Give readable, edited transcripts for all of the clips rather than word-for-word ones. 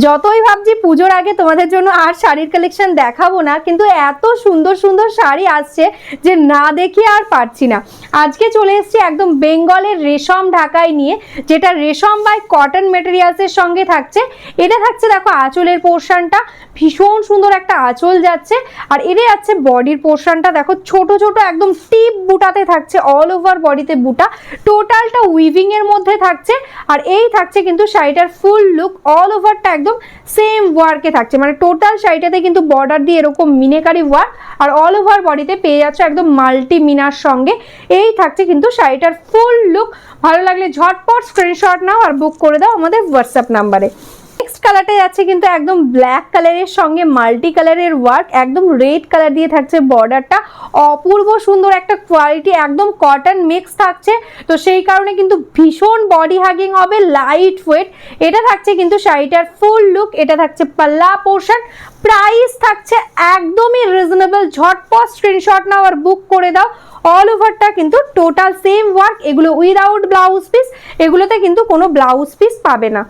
যতই ভাবছি পুজোর আগে তোমাদের জন্য আর শাড়ির কালেকশন দেখাবো না, কিন্তু এত সুন্দর সুন্দর শাড়ি আসছে যে না দেখে আর পারছি না। আজকে চলে এসেছি একদম বেঙ্গলের রেশম ঢাকাই নিয়ে, যেটা রেশম বাই কটন মেটেরিয়ালসের সঙ্গে থাকছে। এটা থাকছে দেখো আঁচলের পোর্শনটা, ভীষণ সুন্দর একটা আঁচল যাচ্ছে। আর এটা যাচ্ছে বডির পোর্শনটা, দেখো ছোট ছোট একদম টিপ বুটাতে থাকছে, অল ওভার বডিতে বুটা, টোটালটা উইভিং এর মধ্যে থাকছে। আর এই থাকছে কিন্তু শাড়িটার ফুল লুক, অল ওভারটা একদম সেম ওয়ার্কে থাকছে, মানে টোটাল শাড়িটাতে কিন্তু বর্ডার দিয়ে এরকম মিনেকারি ওয়ার্ক, আর অল ওভার বডিতে পেয়ে যাচ্ছে একদম মাল্টি মিনার সঙ্গে। এই থাকছে কিন্তু শাড়িটার ফুল লুক। ভালো লাগলে ঝটপট স্ক্রিনশট নাও আর বুক করে দাও আমাদের হোয়াটসঅ্যাপ নাম্বারে। নেক্সট কালারটা যাচ্ছে কিন্তু একদম ব্ল্যাক কালারের সঙ্গে মাল্টি কালারের ওয়ার্ক, একদম রেড কালার দিয়ে থাকছে বর্ডারটা। অপূর্ব সুন্দর একটা কোয়ালিটি, একদম কটন মিক্স থাকছে, তো সেই কারণে কিন্তু ভীষণ বডি হাগিং হবে, লাইট ওয়েট। এটা থাকছে কিন্তু শাড়িটার ফুল লুক। এটা থাকছে পাল্লা পোর্শন। প্রাইস থাকছে একদমই রিজনেবল, ঝটপট স্ক্রিনশট নাও আর বুক করে দাও। অল ওভারটা কিন্তু টোটাল সেম ওয়ার্ক, এগুলো উইদাউট ব্লাউজ পিস, এগুলোতে কিন্তু কোনো ব্লাউজ পিস পাবে না।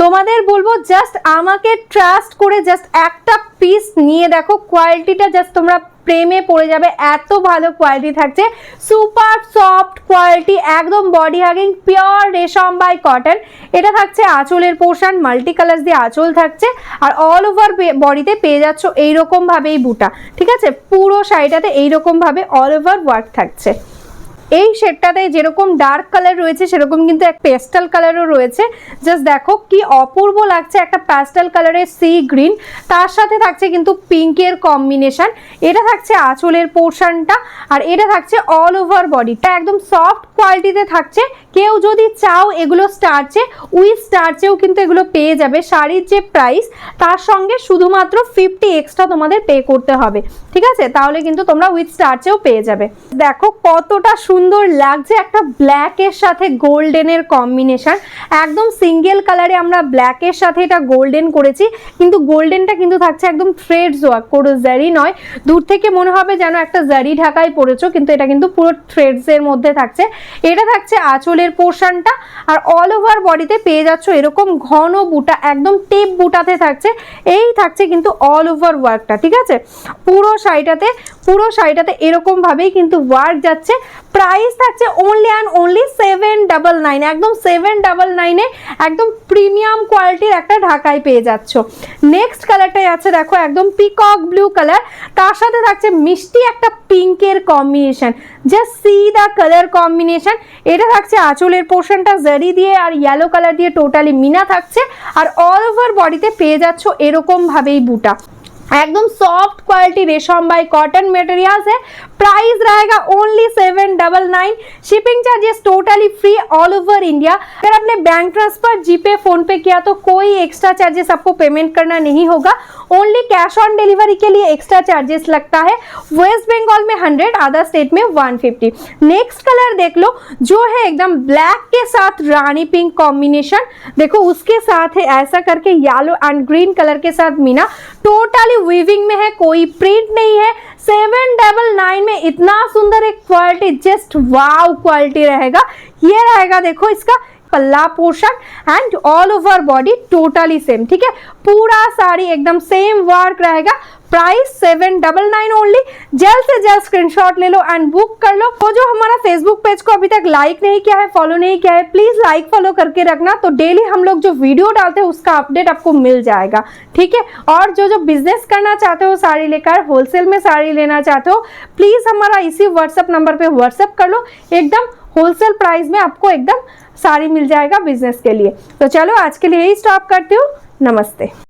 তোমাদের বলবো জাস্ট আমাকে ট্রাস্ট করে জাস্ট একটা পিস নিয়ে দেখো, কোয়ালিটিটা জাস্ট তোমরা প্রেমে পড়ে যাবে, এত ভালো কোয়ালিটি থাকছে। সুপার সফট কোয়ালিটি, একদম বডি হাগিং, পিওর রেশম বাই কটন। এটা থাকছে আঁচলের পোর্শন, মাল্টি কালার দিয়ে আঁচল থাকছে, আর অল ওভার বডিতে পেয়ে যাচ্ছ এইরকম ভাবেই বুটা, ঠিক আছে। পুরো শাড়িটাতে এইরকম ভাবে অল ওভার ওয়ার্ক থাকছে। এই শেডটাতে যেরকম ডার্ক কালার রয়েছে সেরকম কিন্তু এক পেস্টাল কালারও রয়েছে। জাস্ট দেখো কি অপূর্ব লাগছে, একটা প্যাস্টেল কালারের সি গ্রিন, তার সাথে থাকছে কিন্তু পিঙ্কের কম্বিনেশন। এটা থাকছে আঁচলের পোর্শনটা, আর এটা থাকছে অল ওভার বডিটা, একদম সফট কোয়ালিটিতে থাকছে। কেউ যদি চাও এগুলো স্টার্চে, উইথ স্টার্চেও কিন্তু এগুলো পেয়ে যাবে। শাড়ির যে প্রাইস তার সঙ্গে শুধুমাত্র 50 এক্সট্রা তোমাদের পে করতে হবে, ঠিক আছে, তাহলে কিন্তু তোমরা উইথ স্টার্চেও পেয়ে যাবে। দেখো কতটা সুন্দর লাগছে, একটা ব্ল্যাকের সাথে গোল্ডেনের কম্বিনেশন, একদম সিঙ্গেল কালারে আমরা ব্ল্যাকের সাথে এটা গোল্ডেন করেছি, কিন্তু গোল্ডেনটা কিন্তু থাকছে একদম থ্রেডস ওয়ার্ক, কোনো জারি নয়। দূর থেকে মনে হবে যেন একটা জারি ঢাকায় পড়েছো, কিন্তু এটা কিন্তু পুরো থ্রেডস এর মধ্যে থাকছে। এটা থাকছে আঁচলের পোর্শনটা, আর অল ওভার বডিতে পেয়ে যাচ্ছ এরকম ঘন বুটা, একদম টিপ বুটাতে থাকছে। এই থাকছে কিন্তু অল ওভার ওয়ার্কটা, ঠিক আছে। পুরো শাড়িটাতে এরকম ভাবেই কিন্তু ওয়ার্ক যাচ্ছে। প্রাইস থাকছে অনলি অ্যান্ড অনলি 799, একদম 799 একদম প্রিমিয়াম কোয়ালিটির একটা ঢাকায় পেয়ে যাচ্ছ। নেক্সট কালারটাই আছে দেখো একদম পিকক ব্লু কালার, তার সাথে থাকছে মিষ্টি একটা পিঙ্কের combination. Just see the colour combination. এটা থাকছে আঁচলের পোর্শনটা জারি দিয়ে আর ইয়েলো কালার দিয়ে টোটালি মিনা থাকছে, আর অল ওভার বডিতে পেয়ে যাচ্ছ এরকম ভাবেই বুটা, एकदम सॉफ्ट क्वालिटी रेशम बाय कॉटन मटेरियल्स है। प्राइस रहेगा only 799। Shipping charges totally free all over India. अगर आपने बैंक ट्रांसफर, जीपे, फोन पे किया तो कोई एक्स्ट्रा चार्जेस आपको पेमेंट करना नहीं होगा। ओनली कैश ऑन डिलीवरी के लिए एक्स्ट्रा चार्जेस लगता है। वेस्ट बंगाल में 100, अदर स्टेट में 150। नेक्स्ट कलर देख लो, जो है एकदम ब्लैक के साथ रानी पिंक कॉम्बिनेशन, देखो उसके साथ है ऐसा करके येलो एंड ग्रीन कलर के साथ मीना, टोटली वीविंग में है, कोई प्रिंट नहीं है। 799 में इतना सुंदर एक क्वालिटी, जस्ट वाव क्वालिटी रहेगा। ये रहेगा देखो इसका पल्ला portion and all over body totally same, ठीक है। पूरा साड़ी एकदम सेम वर्क रहेगा। Price 799 only. जल्द से जल्द स्क्रीनशॉट ले लो एंड बुक कर लो। तो जो हमारा फेसबुक पेज को अभी तक लाइक नहीं किया है, फॉलो नहीं किया है, प्लीज लाइक फॉलो करके रखना, तो डेली हम लोग जो वीडियो डालते हैं उसका अपडेट आपको मिल जाएगा, ठीक है। और जो बिजनेस करना चाहते हो साड़ी लेकर, होलसेल में साड़ी लेना चाहते हो, प्लीज हमारा इसी व्हाट्सएप नंबर पे व्हाट्सएप कर लो, एकदम होलसेल प्राइस में आपको एकदम साड़ी मिल जाएगा बिजनेस के लिए। तो चलो आज के लिए यही स्टॉप करती हूँ। नमस्ते।